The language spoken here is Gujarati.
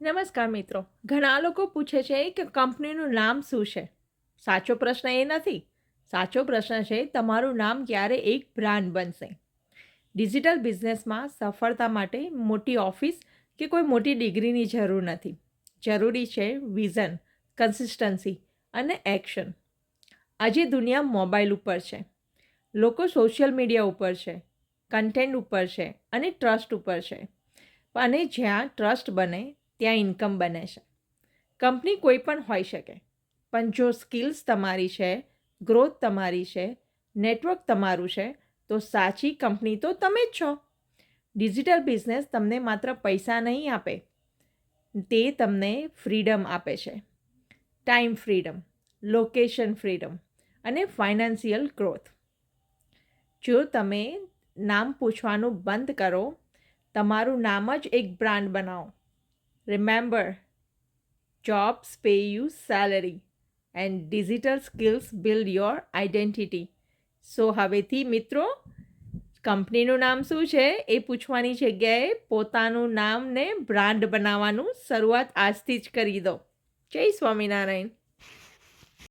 નમસ્કાર મિત્રો. ઘણા લોકો પૂછે છે કે કંપનીનું નામ શું છે? સાચો પ્રશ્ન એ નથી. સાચો પ્રશ્ન છે તમારું નામ ક્યારે એક બ્રાન્ડ બનશે. ડિજિટલ બિઝનેસમાં સફળતા માટે મોટી ઓફિસ કે કોઈ મોટી ડિગ્રીની જરૂર નથી. જરૂરી છે વિઝન, કન્સિસ્ટન્સી અને એક્શન. આજે દુનિયા મોબાઈલ ઉપર છે. લોકો સોશિયલ મીડિયા ઉપર છે, કન્ટેન્ટ ઉપર છે અને ટ્રસ્ટ ઉપર છે. અને જ્યાં ટ્રસ્ટ બને ત્યાં ઇન્કમ બને છે. કંપની કોઈ પણ હોઈ શકે, પણ જો સ્કિલ્સ તમારી છે, ગ્રોથ તમારી છે, નેટવર્ક તમારું છે, તો સાચી કંપની તો તમે જ છો. ડિજિટલ બિઝનેસ તમને માત્ર પૈસા નહીં આપે, તે તમને ફ્રીડમ આપે છે. ટાઈમ ફ્રીડમ, લોકેશન ફ્રીડમ અને ફાઇનાન્સિયલ ગ્રોથ. જો તમે નામ પૂછવાનું બંધ કરો, તમારું નામ જ એક બ્રાન્ડ બનાવો. Remember, jobs pay you salary and digital skills build your identity. સો હવેથી મિત્રો, કંપનીનું નામ શું છે એ પૂછવાની જગ્યાએ પોતાનું નામને બ્રાન્ડ બનાવવાનું શરૂઆત આજથી જ કરી દો. જય સ્વામિનારાયણ.